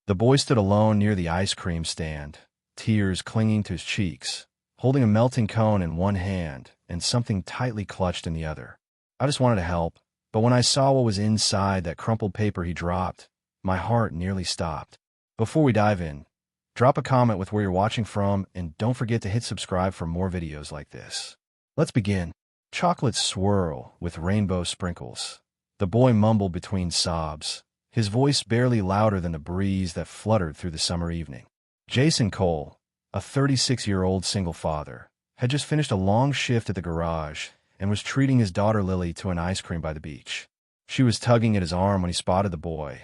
The boy stood alone near the ice cream stand, tears clinging to his cheeks, holding a melting cone in one hand and something tightly clutched in the other. I just wanted to help, but when I saw what was inside that crumpled paper he dropped, my heart nearly stopped. Before we dive in, drop a comment with where you're watching from, and don't forget to hit subscribe for more videos like this. Let's begin. Chocolate swirl with rainbow sprinkles. The boy mumbled between sobs, his voice barely louder than the breeze that fluttered through the summer evening. Jason Cole, a 36-year-old single father, had just finished a long shift at the garage and was treating his daughter Lily to an ice cream by the beach. She was tugging at his arm when he spotted the boy,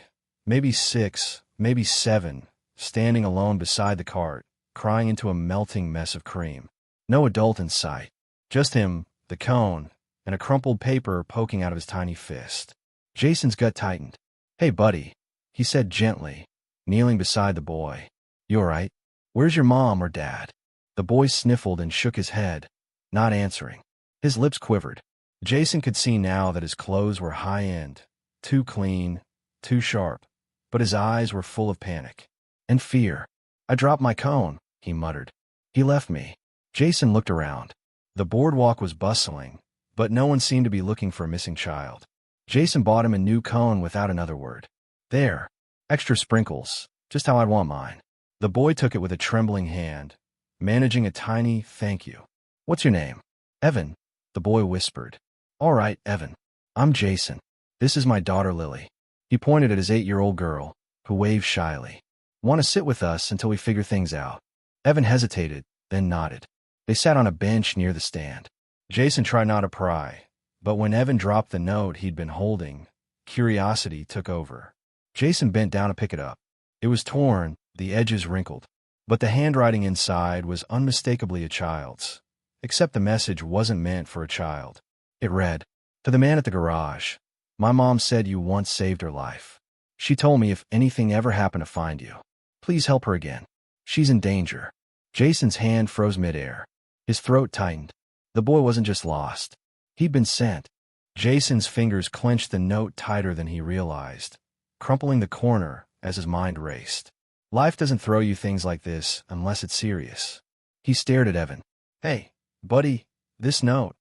maybe 6, maybe 7, standing alone beside the cart, crying into a melting mess of cream. No adult in sight, just him, the cone, and a crumpled paper poking out of his tiny fist. Jason's gut tightened. "Hey, buddy," he said gently, kneeling beside the boy. "You all right? Where's your mom or dad?" The boy sniffled and shook his head, not answering. His lips quivered. Jason could see now that his clothes were high-end, too clean, too sharp, but his eyes were full of panic and fear. "I dropped my cone," he muttered. "He left me." Jason looked around. The boardwalk was bustling, but no one seemed to be looking for a missing child. Jason bought him a new cone without another word. "There, extra sprinkles, just how I'd want mine." The boy took it with a trembling hand, managing a tiny thank you. "What's your name?" "Evan," the boy whispered. "All right, Evan. I'm Jason. This is my daughter Lily." He pointed at his 8-year-old girl, who waved shyly. "Want to sit with us until we figure things out?" Evan hesitated, then nodded. They sat on a bench near the stand. Jason tried not to pry, but when Evan dropped the note he'd been holding, curiosity took over. Jason bent down to pick it up. It was torn, the edges wrinkled, but the handwriting inside was unmistakably a child's, except the message wasn't meant for a child. It read, "To the man at the garage, my mom said you once saved her life. She told me if anything ever happened to find you, please help her again. She's in danger." Jason's hand froze midair. His throat tightened. The boy wasn't just lost. He'd been sent. Jason's fingers clenched the note tighter than he realized, crumpling the corner as his mind raced. Life doesn't throw you things like this unless it's serious. He stared at Evan. "Hey, buddy, this note.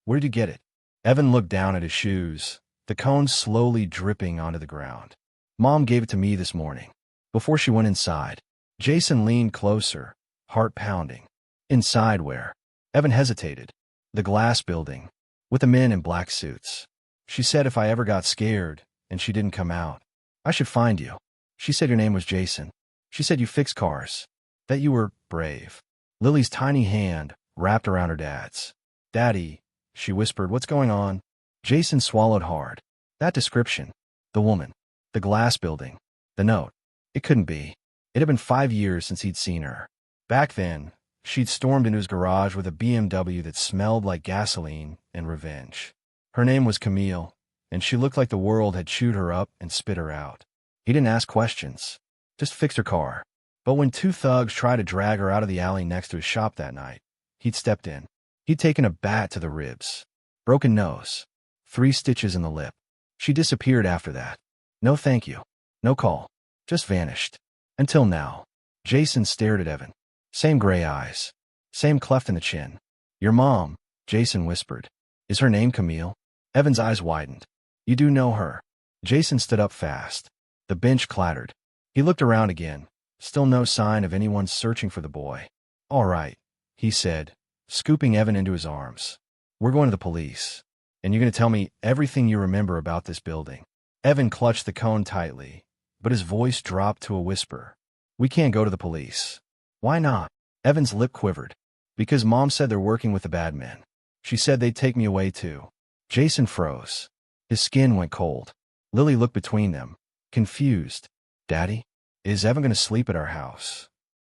Where'd you get it?" Evan looked down at his shoes, the cone slowly dripping onto the ground. "Mom gave it to me this morning, before she went inside." Jason leaned closer, heart pounding. "Inside where?" Evan hesitated. "The glass building, with the men in black suits. She said if I ever got scared and she didn't come out, I should find you. She said your name was Jason. She said you fix cars, that you were brave." Lily's tiny hand wrapped around her dad's. "Daddy," she whispered, "what's going on?" Jason swallowed hard. That description, the woman, the glass building, the note, it couldn't be. It had been 5 years since he'd seen her. Back then, she'd stormed into his garage with a BMW that smelled like gasoline and revenge. Her name was Camille, and she looked like the world had chewed her up and spit her out. He didn't ask questions, just fixed her car. But when 2 thugs tried to drag her out of the alley next to his shop that night, he'd stepped in. He'd taken a bat to the ribs, broken nose, 3 stitches in the lip. She disappeared after that. No thank you, no call, just vanished. Until now. Jason stared at Evan. Same gray eyes, same cleft in the chin. "Your mom," Jason whispered. "Is her name Camille?" Evan's eyes widened. "You do know her." Jason stood up fast. The bench clattered. He looked around again. Still no sign of anyone searching for the boy. "All right," he said, scooping Evan into his arms. "We're going to the police, and you're going to tell me everything you remember about this building." Evan clutched the cone tightly, but his voice dropped to a whisper. "We can't go to the police." "Why not?" Evan's lip quivered. "Because Mom said they're working with the bad men. She said they'd take me away too." Jason froze. His skin went cold. Lily looked between them, confused. "Daddy, is Evan going to sleep at our house?"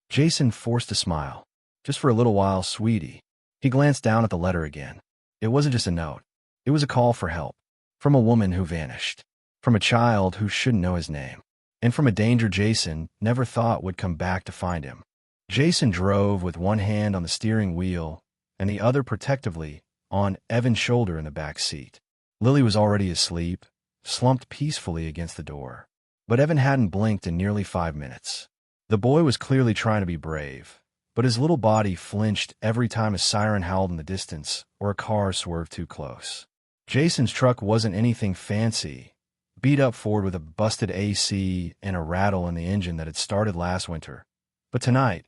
Jason forced a smile. "Just for a little while, sweetie." He glanced down at the letter again. It wasn't just a note. It was a call for help. From a woman who vanished. From a child who shouldn't know his name. And from a danger Jason never thought would come back to find him. Jason drove with one hand on the steering wheel and the other protectively on Evan's shoulder in the back seat. Lily was already asleep, slumped peacefully against the door. But Evan hadn't blinked in nearly 5 minutes. The boy was clearly trying to be brave, but his little body flinched every time a siren howled in the distance or a car swerved too close. Jason's truck wasn't anything fancy, beat up Ford with a busted AC and a rattle in the engine that had started last winter. But tonight,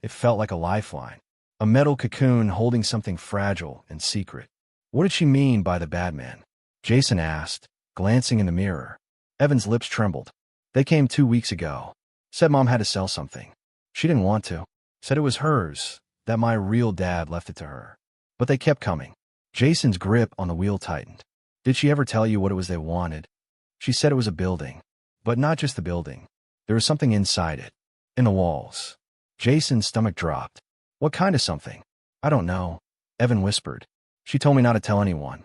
it felt like a lifeline, a metal cocoon holding something fragile and secret. What did she mean by the bad man? Jason asked, glancing in the mirror. Evan's lips trembled. They came 2 weeks ago. Said Mom had to sell something. She didn't want to. Said it was hers, that my real dad left it to her. But they kept coming. Jason's grip on the wheel tightened. Did she ever tell you what it was they wanted? She said it was a building. But not just the building. There was something inside it. In the walls. Jason's stomach dropped. What kind of something? I don't know. Evan whispered. She told me not to tell anyone.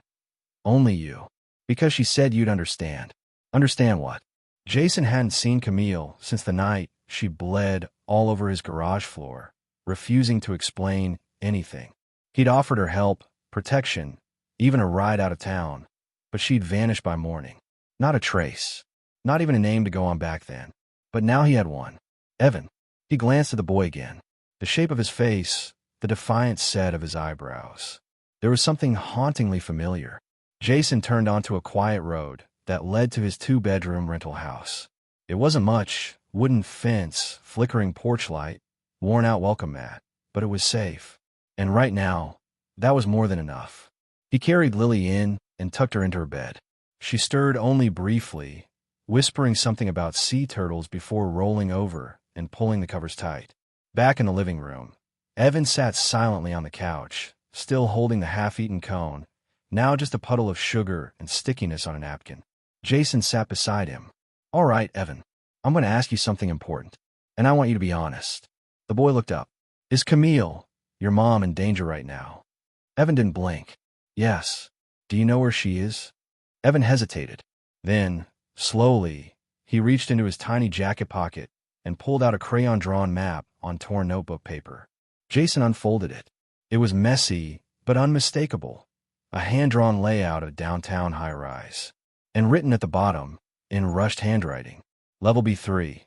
Only you. Because she said you'd understand. Understand what? Jason hadn't seen Camille since the night she bled all over his garage floor, refusing to explain anything. He'd offered her help, protection, even a ride out of town, but she'd vanished by morning. Not a trace. Not even a name to go on back then. But now he had one. Evan. He glanced at the boy again. The shape of his face, the defiant set of his eyebrows. There was something hauntingly familiar. Jason turned onto a quiet road that led to his 2-bedroom rental house. It wasn't much, wooden fence, flickering porch light, worn-out welcome mat, but it was safe. And right now, that was more than enough. He carried Lily in and tucked her into her bed. She stirred only briefly, whispering something about sea turtles before rolling over and pulling the covers tight. Back in the living room, Evan sat silently on the couch, still holding the half-eaten cone, now just a puddle of sugar and stickiness on a napkin. Jason sat beside him. All right, Evan, I'm going to ask you something important, and I want you to be honest. The boy looked up. Is Camille, your mom, in danger right now? Evan didn't blink. Yes. Do you know where she is? Evan hesitated. Then, slowly, he reached into his tiny jacket pocket and pulled out a crayon-drawn map on torn notebook paper. Jason unfolded it. It was messy, but unmistakable. A hand-drawn layout of downtown high-rise. And written at the bottom, in rushed handwriting, Level B3,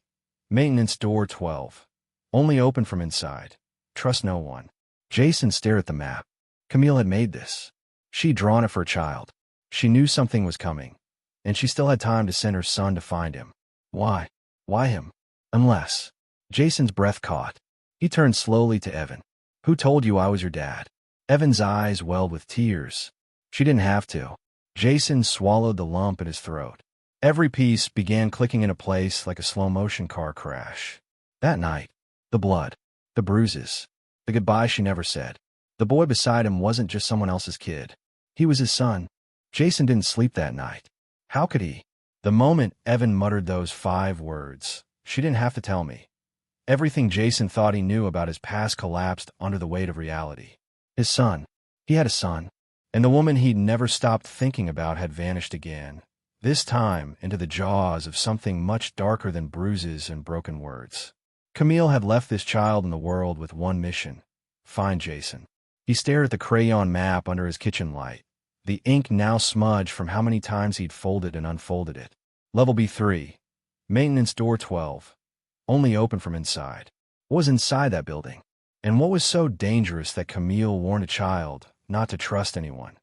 Maintenance Door 12. Only open from inside. Trust no one. Jason stared at the map. Camille had made this. She'd drawn it for a child. She knew something was coming, and she still had time to send her son to find him. Why? Why him? Unless. Jason's breath caught. He turned slowly to Evan. Who told you I was your dad? Evan's eyes welled with tears. She didn't have to. Jason swallowed the lump in his throat. Every piece began clicking into place like a slow-motion car crash. That night, the blood, the bruises, the goodbye she never said. The boy beside him wasn't just someone else's kid. He was his son. Jason didn't sleep that night. How could he? The moment Evan muttered those 5 words, she didn't have to tell me. Everything Jason thought he knew about his past collapsed under the weight of reality. His son. He had a son. And the woman he'd never stopped thinking about had vanished again, this time into the jaws of something much darker than bruises and broken words. Camille had left this child in the world with one mission: find Jason. He stared at the crayon map under his kitchen light, the ink now smudged from how many times he'd folded and unfolded it. Level B3, Maintenance Door 12, only open from inside. What was inside that building? And what was so dangerous that Camille warned a child not to trust anyone,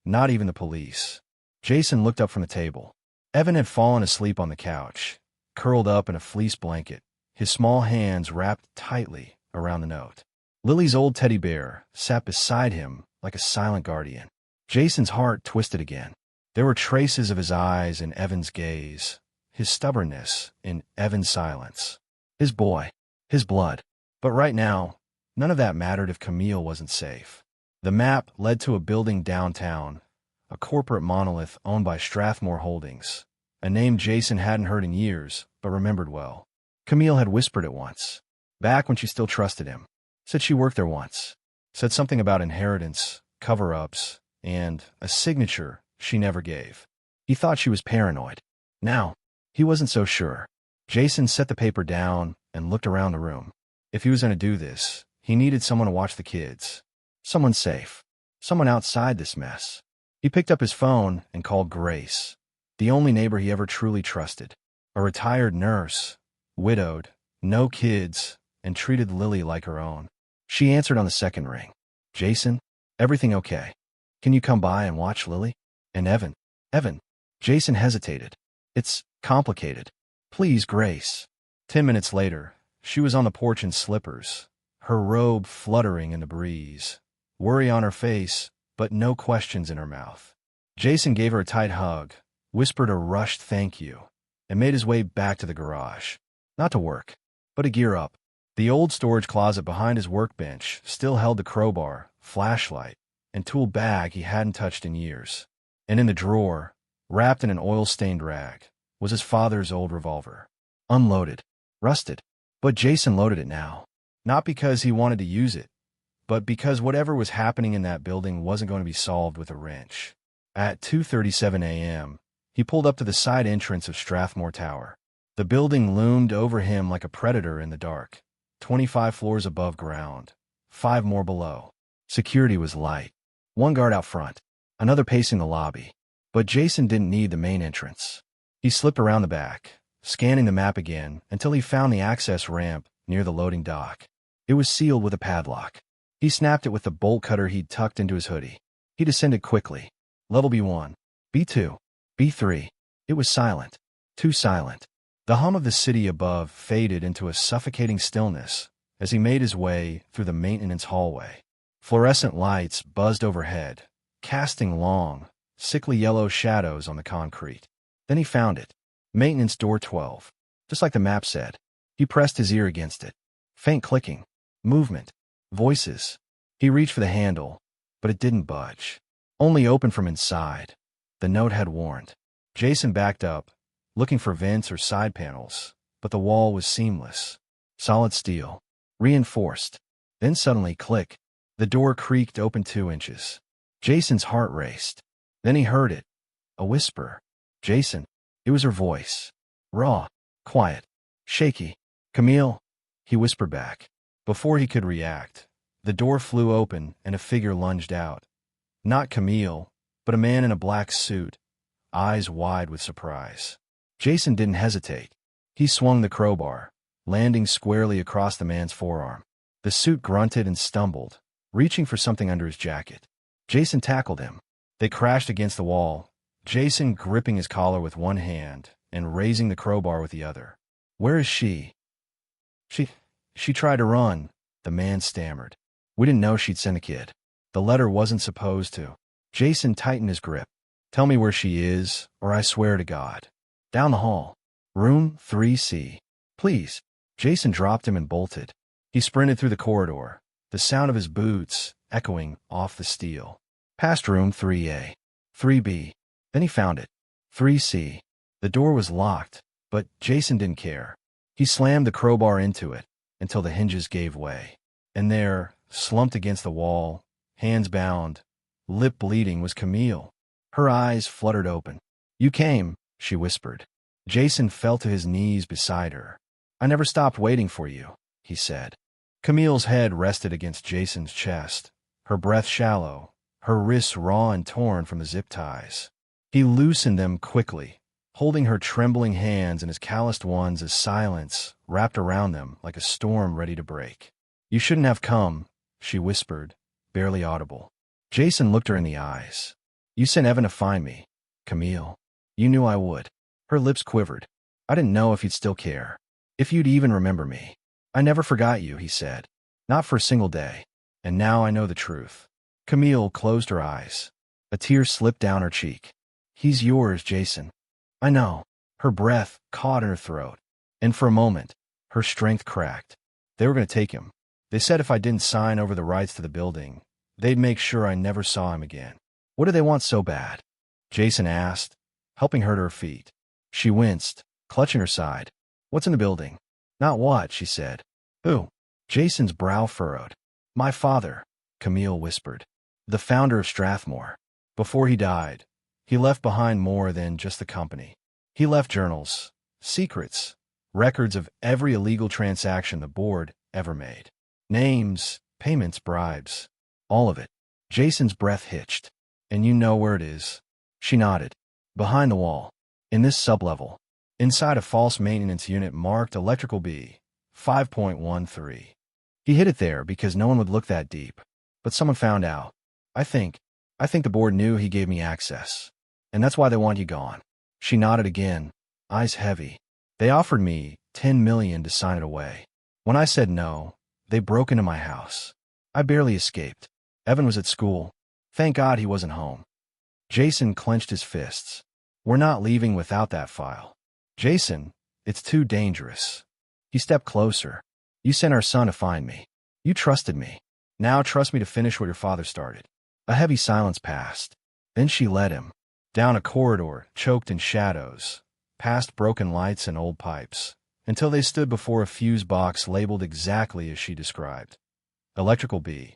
not even the police? Jason looked up from the table. Evan had fallen asleep on the couch, curled up in a fleece blanket, his small hands wrapped tightly around the note. Lily's old teddy bear sat beside him like a silent guardian. Jason's heart twisted again. There were traces of his eyes in Evan's gaze, his stubbornness in Evan's silence. His boy, his blood. But right now, none of that mattered if Camille wasn't safe. The map led to a building downtown, a corporate monolith owned by Strathmore Holdings, a name Jason hadn't heard in years, but remembered well. Camille had whispered it once, back when she still trusted him. Said she worked there once. Said something about inheritance, cover-ups, and a signature she never gave. He thought she was paranoid. Now, he wasn't so sure. Jason set the paper down and looked around the room. If he was going to do this, he needed someone to watch the kids. Someone safe. Someone outside this mess. He picked up his phone and called Grace, the only neighbor he ever truly trusted. A retired nurse, widowed, no kids, and treated Lily like her own. She answered on the second ring. Jason, everything okay? Can you come by and watch Lily? And Evan. Jason hesitated. It's complicated. Please, Grace. 10 minutes later, she was on the porch in slippers, her robe fluttering in the breeze, worry on her face, but no questions in her mouth. Jason gave her a tight hug, whispered a rushed thank you, and made his way back to the garage. Not to work, but to gear up. The old storage closet behind his workbench still held the crowbar, flashlight, and tool bag he hadn't touched in years. And in the drawer, wrapped in an oil-stained rag, was his father's old revolver. Unloaded, rusted. But Jason loaded it now. Not because he wanted to use it, but because whatever was happening in that building wasn't going to be solved with a wrench. At 2:37 a.m., he pulled up to the side entrance of Strathmore Tower. The building loomed over him like a predator in the dark. 25 floors above ground, 5 more below. Security was light. One guard out front, another pacing the lobby. But Jason didn't need the main entrance. He slipped around the back, scanning the map again until he found the access ramp near the loading dock. It was sealed with a padlock. He snapped it with the bolt cutter he'd tucked into his hoodie. He descended quickly. Level B1, B2, B3. It was silent. Too silent. The hum of the city above faded into a suffocating stillness as he made his way through the maintenance hallway. Fluorescent lights buzzed overhead, casting long, sickly yellow shadows on the concrete. Then he found it. Maintenance door 12. Just like the map said. He pressed his ear against it. Faint clicking. Movement. Voices. He reached for the handle, but it didn't budge. Only open from inside. The note had warned. Jason backed up, looking for vents or side panels, but the wall was seamless. Solid steel. Reinforced. Then suddenly, click. The door creaked open 2 inches. Jason's heart raced. Then he heard it. A whisper. Jason. It was her voice. Raw. Quiet. Shaky. Camille. He whispered back. Before he could react, the door flew open and a figure lunged out. Not Camille, but a man in a black suit, eyes wide with surprise. Jason didn't hesitate. He swung the crowbar, landing squarely across the man's forearm. The suit grunted and stumbled, reaching for something under his jacket. Jason tackled him. They crashed against the wall, Jason gripping his collar with one hand and raising the crowbar with the other. Where is she? She tried to run, the man stammered. We didn't know she'd send a kid. The letter wasn't supposed to. Jason tightened his grip. Tell me where she is, or I swear to God. Down the hall. Room 3C. Please. Jason dropped him and bolted. He sprinted through the corridor, the sound of his boots echoing off the steel. Past room 3A. 3B. Then he found it. 3C. The door was locked, but Jason didn't care. He slammed the crowbar into it until the hinges gave way. And there, slumped against the wall, hands bound, lip bleeding, was Camille. Her eyes fluttered open. You came, she whispered. Jason fell to his knees beside her. I never stopped waiting for you, he said. Camille's head rested against Jason's chest, her breath shallow, her wrists raw and torn from the zip ties. He loosened them quickly, holding her trembling hands in his calloused ones as silence wrapped around them like a storm ready to break. You shouldn't have come, she whispered, barely audible. Jason looked her in the eyes. You sent Evan to find me, Camille. You knew I would. Her lips quivered. I didn't know if you'd still care. If you'd even remember me. I never forgot you, he said. Not for a single day. And now I know the truth. Camille closed her eyes. A tear slipped down her cheek. He's yours, Jason. I know. Her breath caught in her throat. And for a moment, her strength cracked. They were going to take him. They said if I didn't sign over the rights to the building, they'd make sure I never saw him again. What do they want so bad? Jason asked, helping her to her feet. She winced, clutching her side. What's in the building? Not what, she said. Who? Jason's brow furrowed. My father, Camille whispered. The founder of Strathmore. Before he died, he left behind more than just the company. He left journals, secrets, records of every illegal transaction the board ever made. Names, payments, bribes. All of it. Jason's breath hitched. And you know where it is. She nodded. Behind the wall. In this sublevel. inside a false maintenance unit marked Electrical B, 5.13. He hid it there because no one would look that deep. But someone found out. I think the board knew he gave me access. And that's why they want you gone. She nodded again, eyes heavy. They offered me $10 million to sign it away. When I said no, they broke into my house. I barely escaped. Evan was at school. Thank God he wasn't home. Jason clenched his fists. We're not leaving without that file. Jason, it's too dangerous. He stepped closer. You sent our son to find me. You trusted me. Now trust me to finish what your father started. A heavy silence passed. Then she led him. Down a corridor, choked in shadows, past broken lights and old pipes, until they stood before a fuse box labeled exactly as she described. Electrical B,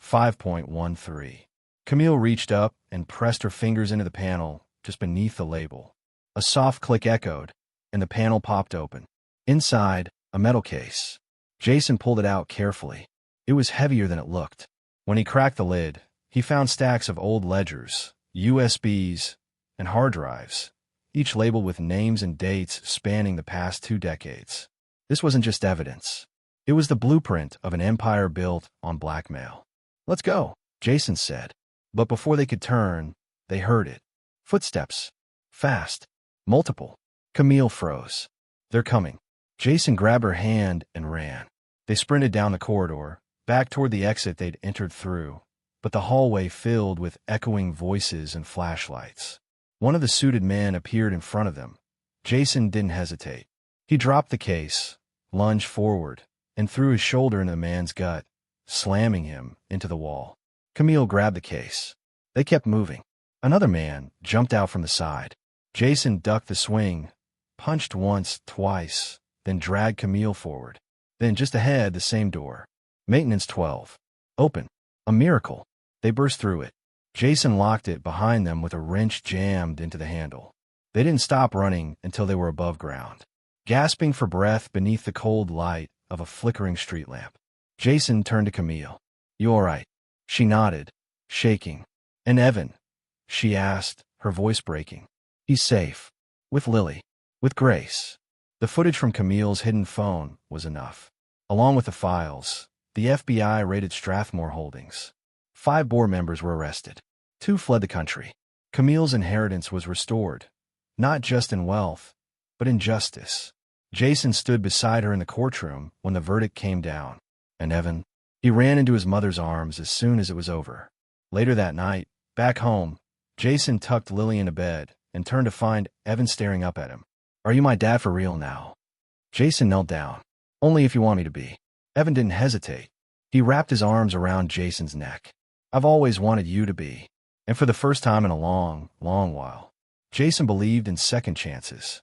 5.13. Camille reached up and pressed her fingers into the panel just beneath the label. A soft click echoed, and the panel popped open. Inside, a metal case. Jason pulled it out carefully. It was heavier than it looked. When he cracked the lid, he found stacks of old ledgers, USBs, and hard drives, each labeled with names and dates spanning the past 2 decades. This wasn't just evidence. It was the blueprint of an empire built on blackmail. Let's go, Jason said. But before they could turn, they heard it. Footsteps. Fast. Multiple. Camille froze. They're coming. Jason grabbed her hand and ran. They sprinted down the corridor, back toward the exit they'd entered through, but the hallway filled with echoing voices and flashlights. One of the suited men appeared in front of them. Jason didn't hesitate. He dropped the case, lunged forward, and threw his shoulder into the man's gut, slamming him into the wall. Camille grabbed the case. They kept moving. Another man jumped out from the side. Jason ducked the swing, punched once, twice, then dragged Camille forward. Then just ahead, the same door. Maintenance 12. Open. A miracle. They burst through it. Jason locked it behind them with a wrench jammed into the handle. They didn't stop running until they were above ground, gasping for breath beneath the cold light of a flickering street lamp. Jason turned to Camille. You all right? She nodded, shaking. And Evan? She asked, her voice breaking. He's safe. With Lily. With Grace. The footage from Camille's hidden phone was enough. Along with the files, the FBI raided Strathmore Holdings. 5 board members were arrested. 2 fled the country. Camille's inheritance was restored, not just in wealth, but in justice. Jason stood beside her in the courtroom when the verdict came down. And Evan? He ran into his mother's arms as soon as it was over. Later that night, back home, Jason tucked Lily into bed and turned to find Evan staring up at him. Are you my dad for real now? Jason knelt down. Only if you want me to be. Evan didn't hesitate. He wrapped his arms around Jason's neck. I've always wanted you to be. And for the first time in a long, long while, Jason believed in second chances.